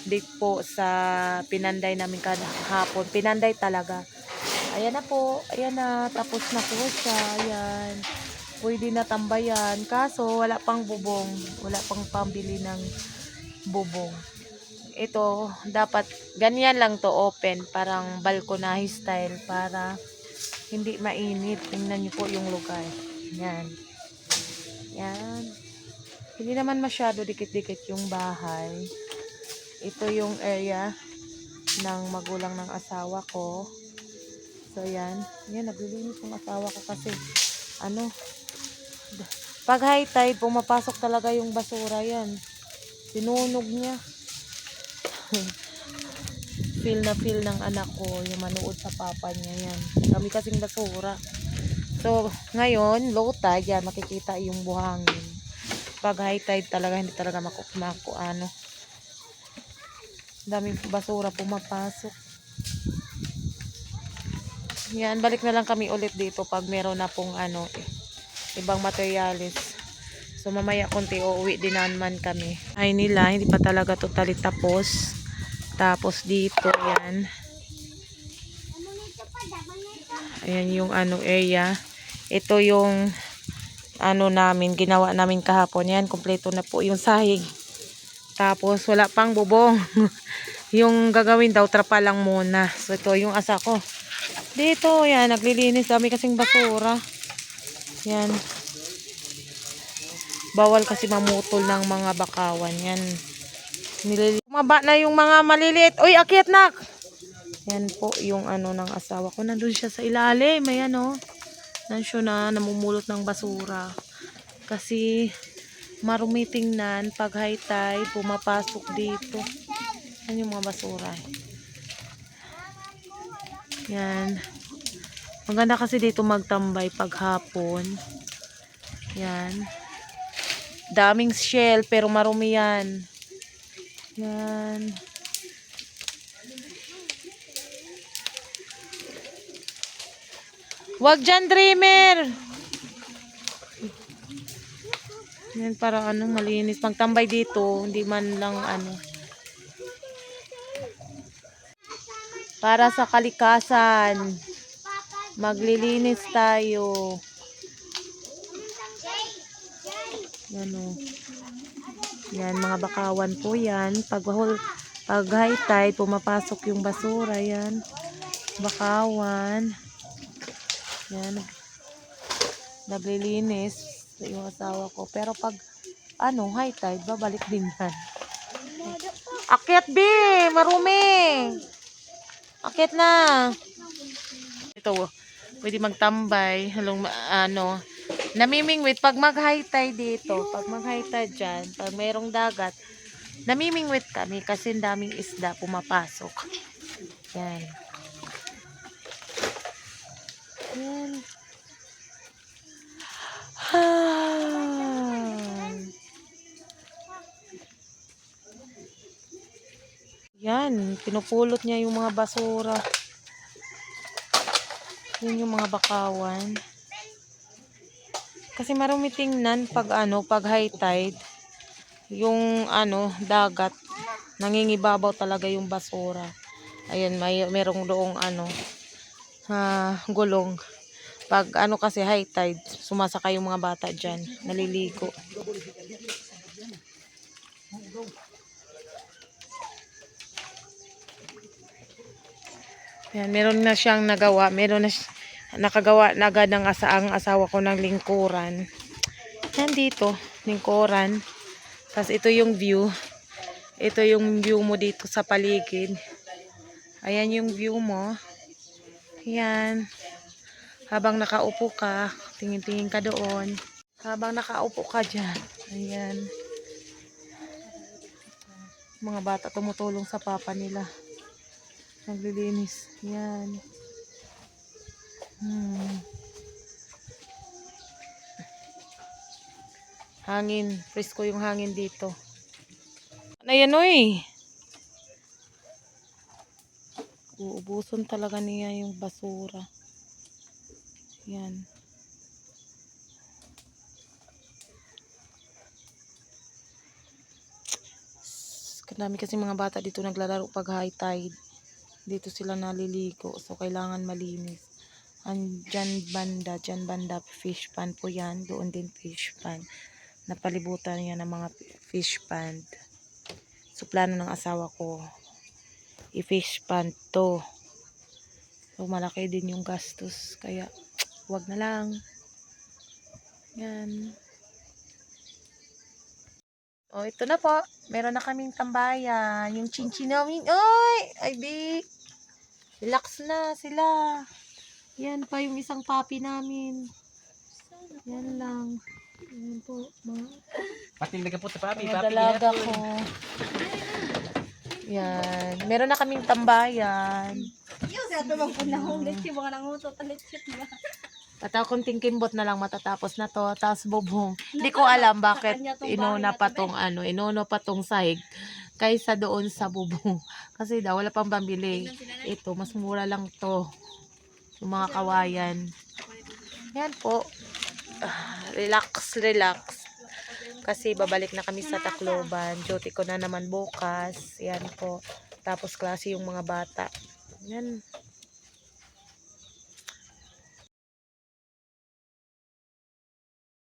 update po sa pinanday namin kahapon. Pinanday talaga. Ayan na po. Ayan na. Tapos na po siya. Ayan. Pwede na tambayan. Kaso wala pang bubong. Wala pang pambili ng bubong. Ito, dapat ganyan lang to open. Parang balkonahe style para hindi mainit. Tingnan niyo po yung lugar. Yan. Yan. Hindi naman masyado dikit-dikit yung bahay. Ito yung area ng magulang ng asawa ko. So, yan. Yan, naglilinis yung asawa ko kasi ano, pag high tide, pumapasok talaga yung basura yan. Sinunog niya. Feel na feel ng anak ko yung manood sa papa niya yan. Kami kasing basura. So, ngayon, low tide, yan, makikita yung buhangin. Pag high tide talaga, hindi talaga ano. Daming basura pumapasok. Yan, balik na lang kami ulit dito pag meron na pong ano, ibang materialis. So, mamaya konti uuwi din naman kami. Ay nila, hindi pa talaga totally tapos. Tapos dito, yan. Ayan yung ano area. Ito yung ano namin, ginawa namin kahapon. Yan, kompleto na po yung sahig. Tapos wala pang bubong. Yung gagawin daw, trapa lang muna. So ito yung asa ko. Dito, yan, naglilinis kami kasing basura. Yan. Bawal kasi mamutol ng mga bakawan. Yan. Kumaba na yung mga maliliit. Uy, akyat nak! Yan po yung ano ng asawa ko. Nandun siya sa ilalim. Ayan o. Nandun na namumulot ng basura. Kasi marumi tingnan pag high tide pumapasok dito. Yan yung mga basura. Yan. Maganda kasi dito magtambay pag hapon. Yan. Daming shell pero marumi yan. Yan. Wag dyan, dreamer! Yan, para ano, malinis. Magtambay dito, hindi man lang ano. Para sa kalikasan. Maglilinis tayo. Yan o. Yan, mga bakawan po yan. Pag high tide, pumapasok yung basura. Yan. Bakawan. Yan. Naglilinis yung asawa ko. Pero pag ano, high tide, babalik din yan. Akyat, B! Marumi! Akyat na! Ito, pwede magtambay. Ano, namimingwit. Pag mag-high tide dito, pag mag-high tide dyan, pag mayroong dagat, namimingwit kami kasi daming isda pumapasok. Yan. Yan. Yan, pinupulot niya yung mga basura. Yun yung mga bakawan. Kasi marumi tingnan pag ano, pag high tide, yung ano, dagat, nangingibabaw talaga yung basura. Ayan, merong doong ano, gulong. Pag ano kasi high tide, sumasakay yung mga bata dyan, naliligo. Yan, meron na siyang nagawa, meron na nakagawa na agad ng ang asawa ko ng lingkuran. Yan dito, lingkuran. Tapos ito yung view. Ito yung view mo dito sa paligid. Ayan yung view mo. Yan. Habang nakaupo ka, tingin-tingin ka doon. Habang nakaupo ka dyan. Ayan. Mga bata tumutulong sa papa nila. Naglilinis. Yan. Hangin. Presko yung hangin dito. Ayan oy. Uubuson talaga niya yung basura. Yan. Dami kasi mga bata dito naglalaro pag high tide. Dito sila naliligo. So, kailangan malinis. Dyan banda, fish pond po yan. Doon din fish pond. Napalibutan yan ng mga fish pond. So, plano ng asawa ko, i-fish pond to. So, malaki din yung gastos. Kaya, wag na lang. Yan. Oh, ito na po. Meron na kaming tambayan. Yung chinchin namin. Ay! Ay, bi. Relax na sila. Yan pa yung isang papi namin. Yan lang. Yan po. Pating po sa papi. Mga Papi dalaga ko. Yan. Meron na kaming tambayan. Yung sa ito magpunahong lechip, mga nangutot ang lechip ba? At ako konting kimbot na lang matatapos na to. Tapos bubong. Hindi ko alam bakit inuna pa tong sahig kaysa doon sa bubong. Kasi daw wala pang pambili. Ito, mas mura lang to. Yung mga kawayan. Yan po. Relax. Kasi babalik na kami sa Tacloban. Duty ko na naman bukas. Yan po. Tapos klase yung mga bata. Yan.